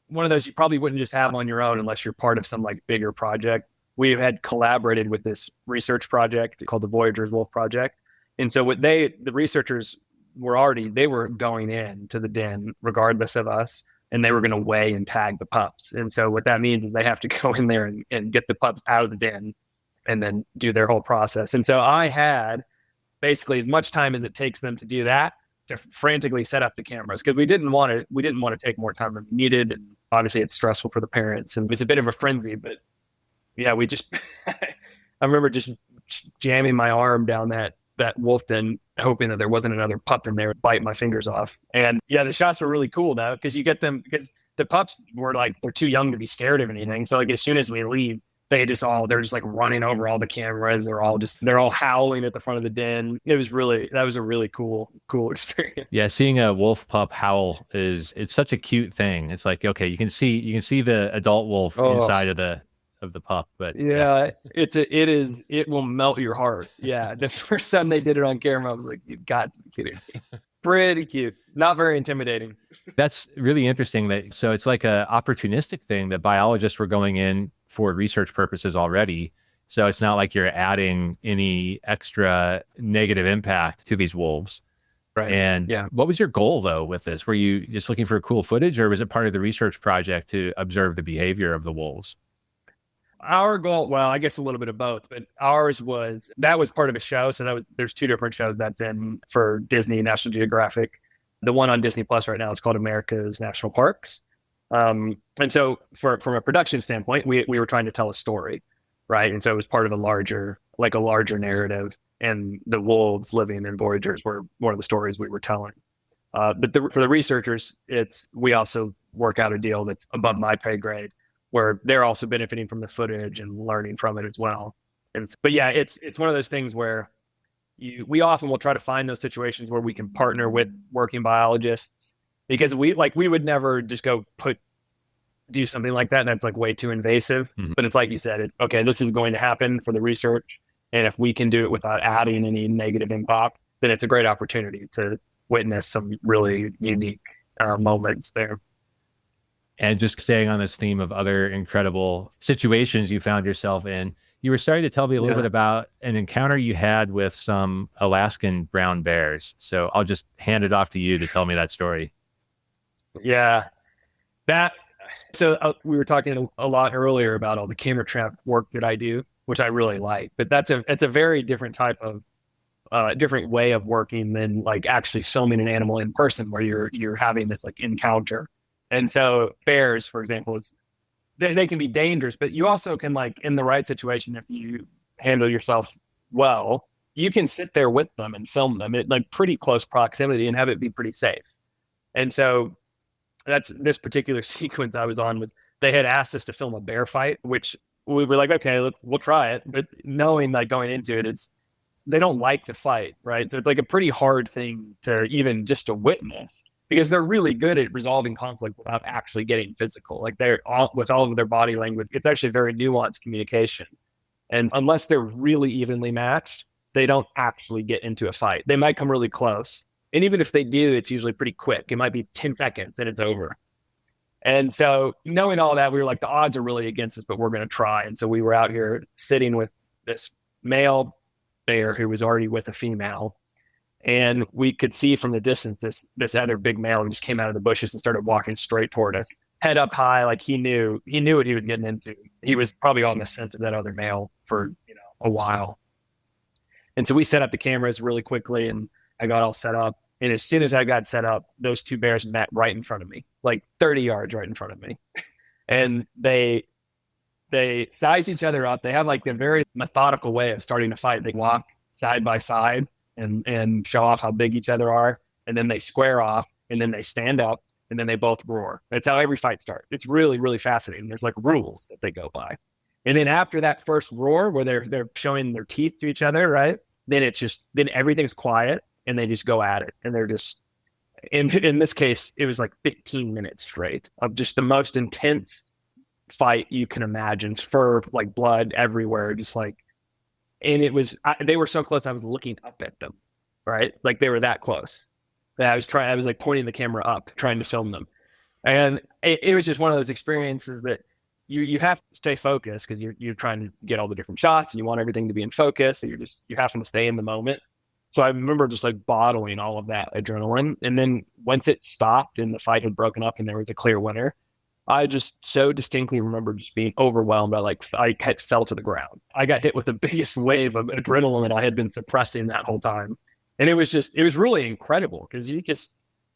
one of those you probably wouldn't just have on your own unless you're part of some like bigger project. We had collaborated with this research project called the Voyagers Wolf Project. And so the researchers they were going in to the den regardless of us, and they were going to weigh and tag the pups. And so what that means is they have to go in there and get the pups out of the den and then do their whole process. And so I had basically as much time as it takes them to do that to frantically set up the cameras, because we didn't want to take more time than we needed. And obviously it's stressful for the parents and it was a bit of a frenzy, but yeah, we just, I remember just jamming my arm down that wolf den, hoping that there wasn't another pup in there to bite my fingers off. And yeah, the shots were really cool though, because you get them, because the pups they're too young to be scared of anything. So like as soon as we leave, they're just like running over all the cameras. They're all howling at the front of the den. That was a really cool experience. Yeah, seeing a wolf pup howl it's such a cute thing. It's like, okay, you can see the adult wolf inside of the pup, but yeah, it will melt your heart. Yeah, the first time they did it on camera, I was like, you've got to be kidding me. Pretty cute, not very intimidating. That's really interesting. So it's like a opportunistic thing that biologists were going in for research purposes already. So it's not like you're adding any extra negative impact to these wolves. Right. And yeah, what was your goal though with this? Were you just looking for cool footage, or was it part of the research project to observe the behavior of the wolves? Our goal, well, I guess a little bit of both, but ours was part of a show. So there's two different shows that's in for Disney, National Geographic. The one on Disney Plus right now is called America's National Parks. And so from a production standpoint, we were trying to tell a story, right? And so it was part of a larger narrative, and the wolves living in Voyagers were one of the stories we were telling. But for the researchers, we also work out a deal that's above my pay grade, where they're also benefiting from the footage and learning from it as well. But yeah, it's one of those things where we often will try to find those situations where we can partner with working biologists, because we would never just go do something like that. And that's like way too invasive. Mm-hmm. But it's like you said, it's okay, this is going to happen for the research. And if we can do it without adding any negative impact, then it's a great opportunity to witness some really unique moments there. And just staying on this theme of other incredible situations you found yourself in, you were starting to tell me a little bit about an encounter you had with some Alaskan brown bears. So I'll just hand it off to you to tell me that story. Yeah. We were talking a lot earlier about all the camera trap work that I do, which I really like, but it's a very different type of different way of working than like actually filming an animal in person, where you're having this like encounter. And so bears, for example, they can be dangerous, but you also can, like, in the right situation, if you handle yourself well, you can sit there with them and film them at like pretty close proximity and have it be pretty safe. And so that's this particular sequence I was on they had asked us to film a bear fight, which we were like, okay, we'll try it. But knowing like going into it, they don't like to fight, right? So it's like a pretty hard thing to even just to witness, because they're really good at resolving conflict without actually getting physical. Like with all of their body language, it's actually very nuanced communication. And unless they're really evenly matched, they don't actually get into a fight. They might come really close. And even if they do, it's usually pretty quick. It might be 10 seconds and it's over. And so knowing all that, we were like, the odds are really against us, but we're going to try. And so we were out here sitting with this male bear who was already with a female. And we could see from the distance this other big male who just came out of the bushes and started walking straight toward us, head up high, like he knew what he was getting into. He was probably on the scent of that other male for a while. And so we set up the cameras really quickly, and I got all set up. And as soon as I got set up, those two bears met right in front of me, like 30 yards right in front of me. And they size each other up. They have like a very methodical way of starting to fight. They walk side by side and show off how big each other are. And then they square off, and then they stand up, and then they both roar. That's how every fight starts. It's really, really fascinating. There's like rules that they go by. And then after that first roar, where they're showing their teeth to each other, right? Then everything's quiet, and they just go at it. And they're just, in this case, it was like 15 minutes straight of just the most intense fight you can imagine. Fur, like blood everywhere, just like, and they were so close, I was looking up at them, right? Like they were that close. I was like pointing the camera up, trying to film them. And it was just one of those experiences that you have to stay focused because you're trying to get all the different shots and you want everything to be in focus. So you're having to stay in the moment. So I remember just like bottling all of that adrenaline. And then once it stopped and the fight had broken up and there was a clear winner, I just so distinctly remember just being overwhelmed by like I fell to the ground. I got hit with the biggest wave of adrenaline that I had been suppressing that whole time. And it was really incredible because it's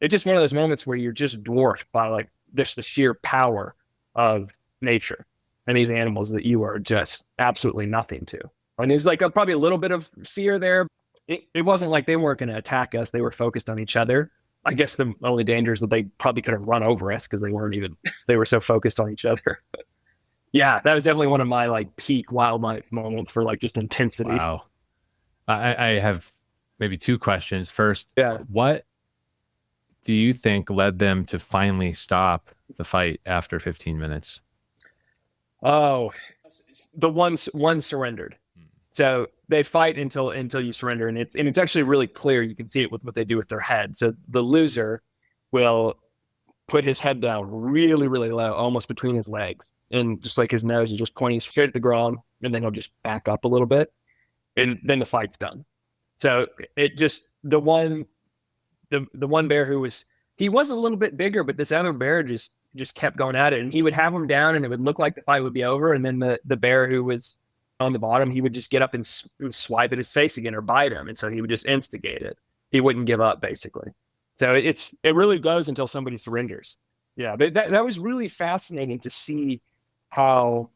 just one of those moments where you're just dwarfed by like this the sheer power of nature and these animals that you are just absolutely nothing to. And there's like probably a little bit of fear there. It wasn't like they weren't going to attack us. They were focused on each other. I guess the only danger is that they probably could have run over us because they were so focused on each other. But yeah, that was definitely one of my like peak wildlife moments for like just intensity. Wow. I have maybe two questions. First, what do you think led them to finally stop the fight after 15 minutes? Oh, the one surrendered. So they fight until you surrender, and it's actually really clear. You can see it with what they do with their head. So the loser will put his head down really, really low, almost between his legs, and just like his nose is just pointing straight at the ground, and then he'll just back up a little bit, and then the fight's done. So it just the one bear he was a little bit bigger, but this other bear just kept going at it, and he would have him down, and it would look like the fight would be over, and then the bear who was on the bottom, he would just get up and swipe at his face again or bite him. And so he would just instigate it. He wouldn't give up, basically. So it really goes until somebody surrenders. Yeah, but that was really fascinating to see how,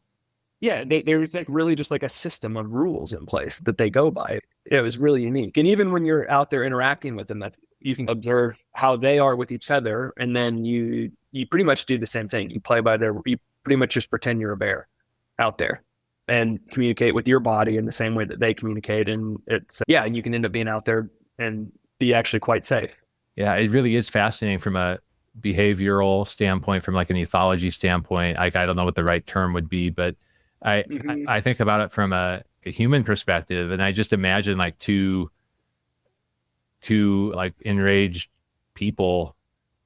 there's like really just like a system of rules in place that they go by. It was really unique. And even when you're out there interacting with them, that you can observe how they are with each other. And then you pretty much do the same thing. You pretty much just pretend you're a bear out there and communicate with your body in the same way that they communicate. And and you can end up being out there and be actually quite safe. Yeah, it really is fascinating from a behavioral standpoint, from like an ethology standpoint. Like, I don't know what the right term would be, but I think about it from a human perspective. And I just imagine like two like enraged people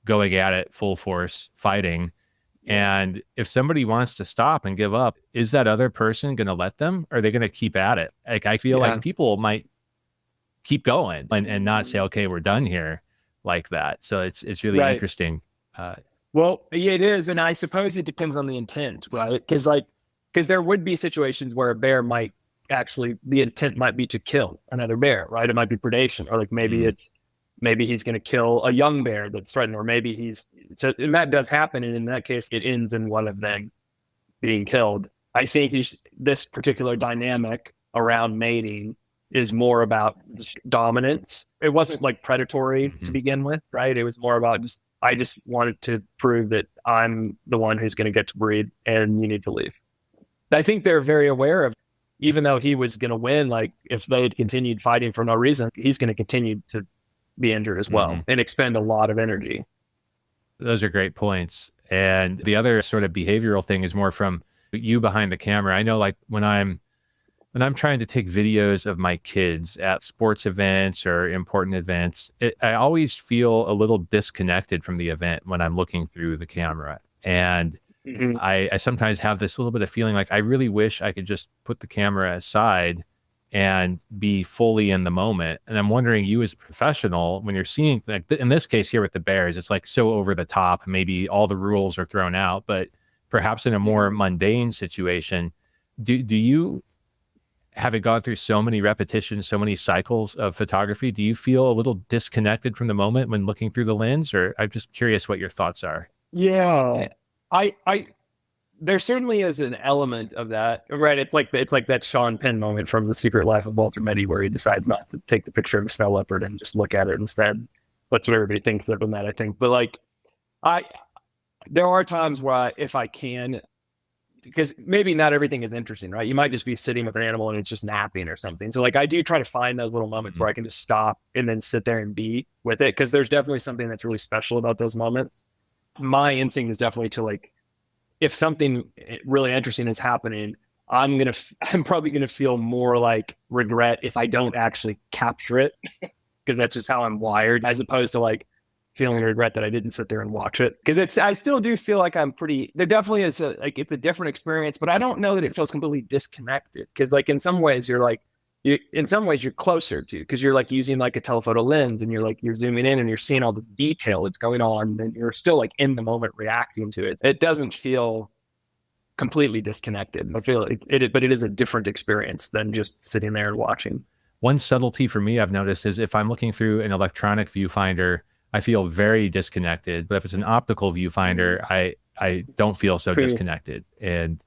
going at it full force, fighting. And if somebody wants to stop and give up, is that other person going to let them? Or are they going to keep at it? Like, I feel like people might keep going and not say, okay, we're done here like that. So it's really interesting. Well, yeah, it is. And I suppose it depends on the intent, right? Because there would be situations where a bear might the intent might be to kill another bear, right? It might be predation, or like maybe he's going to kill a young bear that's threatened, or maybe and that does happen. And in that case, it ends in one of them being killed. I think this particular dynamic around mating is more about dominance. It wasn't like predatory to begin with, right? It was more about I just wanted to prove that I'm the one who's going to get to breed and you need to leave. I think they're very aware of, even though he was going to win, like if they had continued fighting for no reason, he's going to continue to be injured as well and expend a lot of energy. Those are great points. And the other sort of behavioral thing is more from you behind the camera. I know, like when I'm trying to take videos of my kids at sports events or important events, I always feel a little disconnected from the event when I'm looking through the camera. And I sometimes have this little bit of feeling like I really wish I could just put the camera aside and be fully in the moment. And I'm wondering, you as a professional, when you're seeing, like in this case here with the bears, it's like so over the top, maybe all the rules are thrown out, but perhaps in a more mundane situation, do you, having gone through so many repetitions, so many cycles of photography, do you feel a little disconnected from the moment when looking through the lens? Or I'm just curious what your thoughts are. Yeah, there certainly is an element of that, right? It's like that Sean Penn moment from The Secret Life of Walter Mitty, where he decides not to take the picture of a snow leopard and just look at it instead. That's what everybody thinks of in that, I think. But like, there are times where if I can, because maybe not everything is interesting, right? You might just be sitting with an animal and it's just napping or something. So like, I do try to find those little moments where I can just stop and then sit there and be with it, because there's definitely something that's really special about those moments. My instinct is definitely to like, if something really interesting is happening, I'm probably gonna feel more like regret if I don't actually capture it, because that's just how I'm wired, as opposed to like feeling regret that I didn't sit there and watch it, because I still do feel like there definitely is it's a different experience, but I don't know that it feels completely disconnected. Because like in some ways you're closer to, because you're like using like a telephoto lens and you're zooming in and you're seeing all this detail that's going on, and you're still like in the moment reacting to it. It doesn't feel completely disconnected. I feel but it is a different experience than just sitting there and watching. One subtlety for me I've noticed is if I'm looking through an electronic viewfinder, I feel very disconnected. But if it's an optical viewfinder, I don't feel so disconnected. And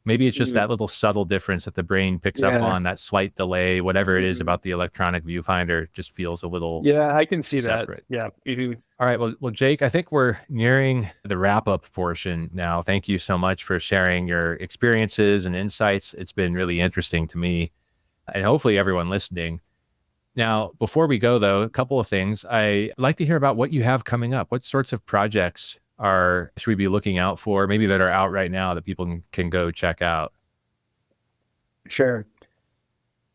maybe it's just that little subtle difference that the brain picks up on, that slight delay, whatever it is about the electronic viewfinder just feels a little I can see separate. That. Yeah. All right. Well, Jake, I think we're nearing the wrap-up portion now. Thank you so much for sharing your experiences and insights. It's been really interesting to me, and hopefully everyone listening. Now, before we go, though, a couple of things. I'd like to hear about what you have coming up. What sorts of projects should we be looking out for, maybe that are out right now that people can go check out? Sure.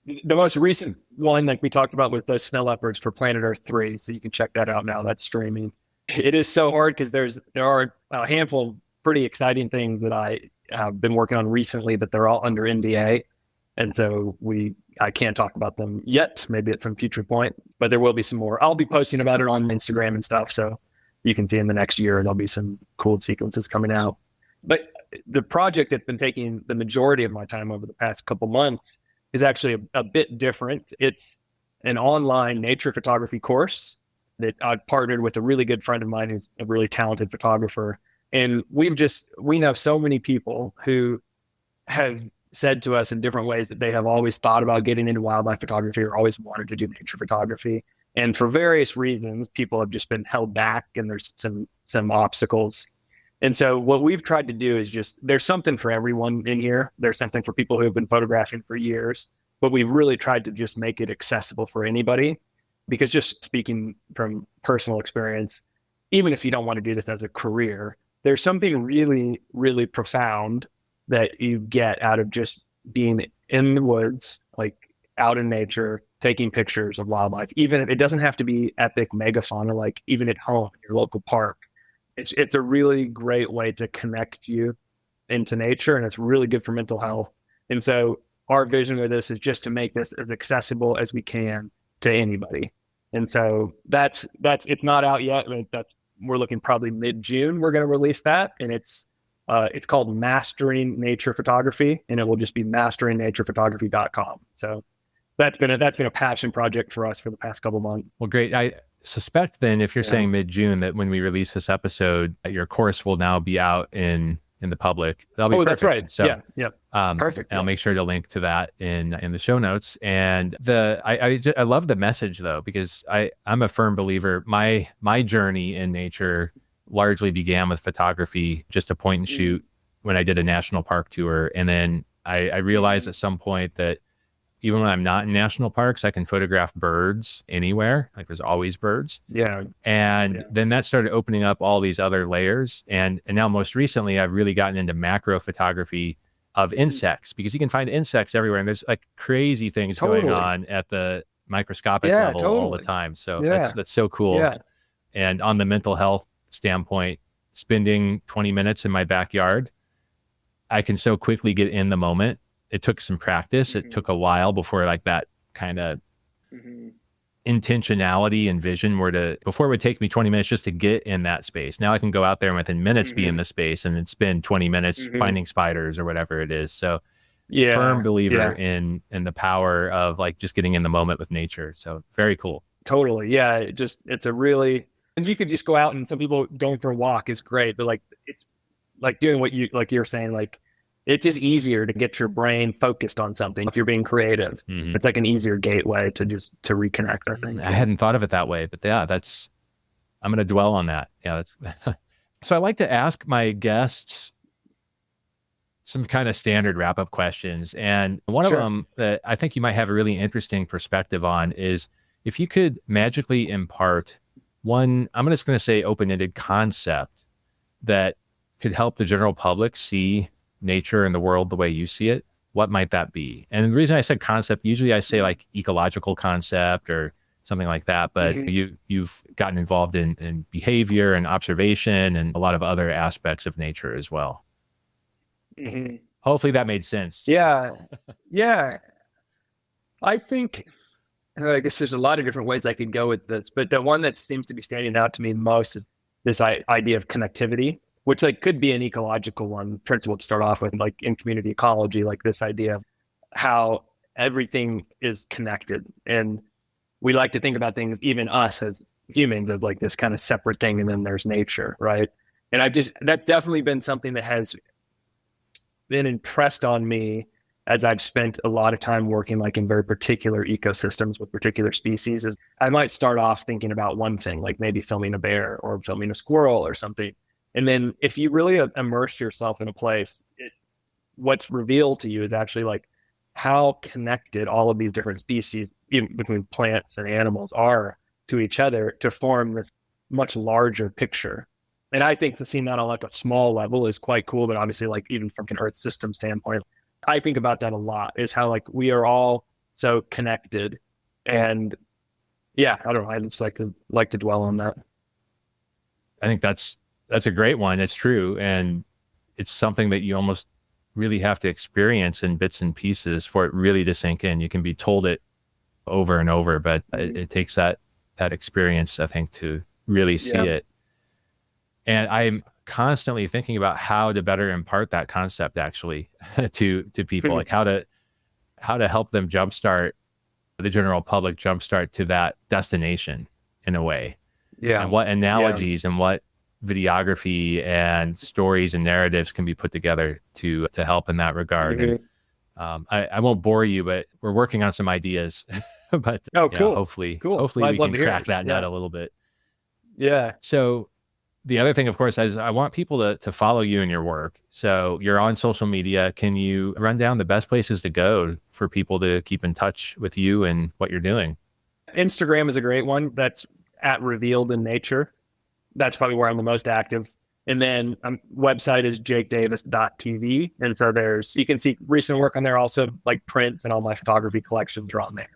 The most recent one that we talked about was the Snow Leopards for Planet Earth 3. So you can check that out now. That's streaming. It is so hard because there are a handful of pretty exciting things that I have been working on recently, but they're all under NDA. And so I can't talk about them yet, maybe at some future point, but there will be some more. I'll be posting about it on Instagram and stuff. So you can see in the next year, there'll be some cool sequences coming out. But the project that's been taking the majority of my time over the past couple months is actually a bit different. It's an online nature photography course that I've partnered with a really good friend of mine who's a really talented photographer. And we know so many people who have said to us in different ways that they have always thought about getting into wildlife photography or always wanted to do nature photography. And for various reasons, people have just been held back, and there's some obstacles. And so what we've tried to do is there's something for everyone in here. There's something for people who have been photographing for years, but we've really tried to just make it accessible for anybody, because just speaking from personal experience, even if you don't want to do this as a career, there's something really, really profound that you get out of just being in the woods, like out in nature, taking pictures of wildlife. Even if it doesn't have to be epic megafauna, like even at home in your local park. It's a really great way to connect you into nature, and it's really good for mental health. And so our vision of this is just to make this as accessible as we can to anybody. And so that's it's not out yet. We're looking probably mid-June. We're going to release that, and it's called Mastering Nature Photography, and it will just be masteringnaturephotography.com. So that's been a passion project for us for the past couple months. Well, great. I suspect then, if you're saying mid-June, that when we release this episode, your course will now be out in the public. That'll be perfect. That's right. So, perfect. I'll make sure to link to that in the show notes. And I love the message, though, because I'm a firm believer. My journey in nature largely began with photography, just a point and shoot when I did a national park tour. And then I realized at some point that even when I'm not in national parks, I can photograph birds anywhere. Like there's always birds. Yeah. And then that started opening up all these other layers. And now most recently, I've really gotten into macro photography of insects, because you can find insects everywhere. And there's like crazy things going on at the microscopic level all the time. So that's so cool. Yeah. And on the mental health standpoint, spending 20 minutes in my backyard, I can so quickly get in the moment. It took some practice. It took a while before like that kind of intentionality and vision before it would take me 20 minutes just to get in that space. Now I can go out there and within minutes be in the space and then spend 20 minutes finding spiders or whatever it is. So firm believer in the power of like just getting in the moment with nature. So very cool. Totally. Yeah. It's a really, and you could just go out, and some people going for a walk is great, but like, it's like doing what you're saying, like, it's just easier to get your brain focused on something if you're being creative. It's like an easier gateway to reconnect, I think. I hadn't thought of it that way, but I'm going to dwell on that. Yeah. So I like to ask my guests some kind of standard wrap-up questions. And one of them that I think you might have a really interesting perspective on is if you could magically impart one, I'm just going to say open-ended concept that could help the general public see nature and the world the way you see it, what might that be? And the reason I said concept, usually I say like ecological concept or something like that. But Mm-hmm. you've gotten involved in behavior and observation and a lot of other aspects of nature as well. Mm-hmm. Hopefully that made sense. Yeah. Yeah. I think, I guess there's a lot of different ways I could go with this, but the one that seems to be standing out to me the most is this idea of connectivity, which like could be an ecological one principle to start off with, like in community ecology, like this idea of how everything is connected. And we like to think about things, even us as humans, as like this kind of separate thing. And then there's nature, right? And that's definitely been something that has been impressed on me as I've spent a lot of time working like in very particular ecosystems with particular species. Is I might start off thinking about one thing, like maybe filming a bear or filming a squirrel or something. And then if you really immerse yourself in a place, what's revealed to you is actually like how connected all of these different species, even between plants and animals, are to each other to form this much larger picture. And I think to see that on like a small level is quite cool, but obviously like even from an Earth system standpoint, I think about that a lot, is how like we are all so connected. And yeah, I don't know. I just like to dwell on that. I think that's a great one. It's true. And it's something that you almost really have to experience in bits and pieces for it really to sink in. You can be told it over and over, but it takes that experience, I think, to really see it. And I'm constantly thinking about how to better impart that concept actually to people, like how to help them jumpstart the general public, jumpstart to that destination in a way. Yeah. And what analogies and what videography and stories and narratives can be put together to help in that regard. And, I won't bore you, but we're working on some ideas. But cool. Hopefully Well, we can crack that nut a little bit. Yeah. So the other thing, of course, is I want people to follow you in your work. So you're on social media. Can you run down the best places to go for people to keep in touch with you and what you're doing? Instagram is a great one. That's at Revealed in Nature. That's probably where I'm the most active. And then website is jakedavis.tv. And so you can see recent work on there, also like prints, and all my photography collections are on there.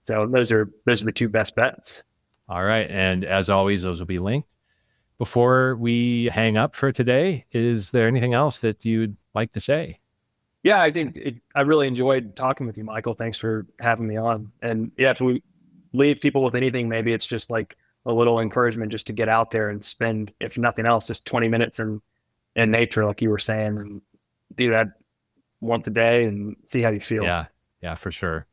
So those are the two best bets. All right. And as always, those will be linked. Before we hang up for today, is there anything else that you'd like to say? Yeah, I think I really enjoyed talking with you, Michael. Thanks for having me on. And yeah, if we leave people with anything, maybe it's just like a little encouragement just to get out there and spend, if nothing else, just 20 minutes in nature, like you were saying, and do that once a day and see how you feel. Yeah, for sure.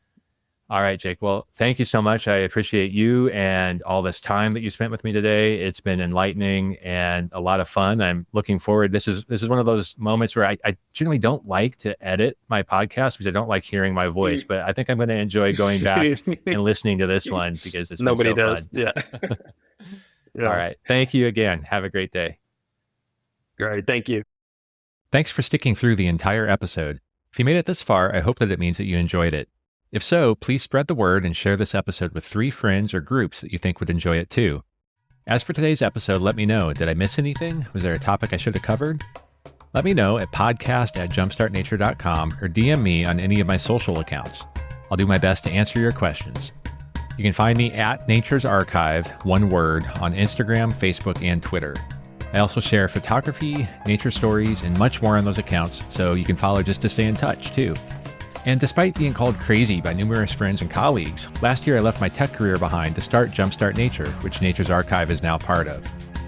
All right, Jake. Well, thank you so much. I appreciate you and all this time that you spent with me today. It's been enlightening and a lot of fun. I'm looking forward. This is one of those moments where I generally don't like to edit my podcast because I don't like hearing my voice, but I think I'm going to enjoy going back and listening to this one because it's Nobody been so does. fun. Yeah. All right. Thank you again. Have a great day. Great. Thank you. Thanks for sticking through the entire episode. If you made it this far, I hope that it means that you enjoyed it. If so, please spread the word and share this episode with 3 friends or groups that you think would enjoy it too. As for today's episode, let me know. Did I miss anything? Was there a topic I should have covered? Let me know at podcast@jumpstartnature.com or DM me on any of my social accounts. I'll do my best to answer your questions. You can find me at Nature's Archive, one word, on Instagram, Facebook, and Twitter. I also share photography, nature stories, and much more on those accounts, so you can follow just to stay in touch too. And despite being called crazy by numerous friends and colleagues, last year I left my tech career behind to start Jumpstart Nature, which Nature's Archive is now part of.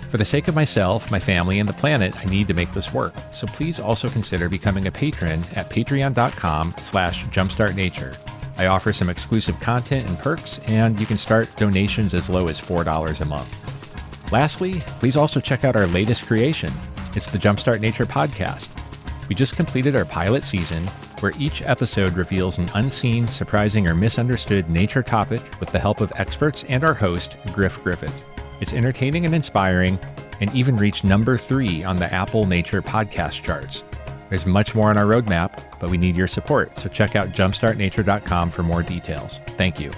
For the sake of myself, my family, and the planet, I need to make this work. So please also consider becoming a patron at patreon.com/jumpstartnature. I offer some exclusive content and perks, and you can start donations as low as $4 a month. Lastly, please also check out our latest creation. It's the Jumpstart Nature podcast. We just completed our pilot season, where each episode reveals an unseen, surprising, or misunderstood nature topic with the help of experts and our host, Griff Griffith. It's entertaining and inspiring, and even reached number 3 on the Apple Nature podcast charts. There's much more on our roadmap, but we need your support, so check out jumpstartnature.com for more details. Thank you.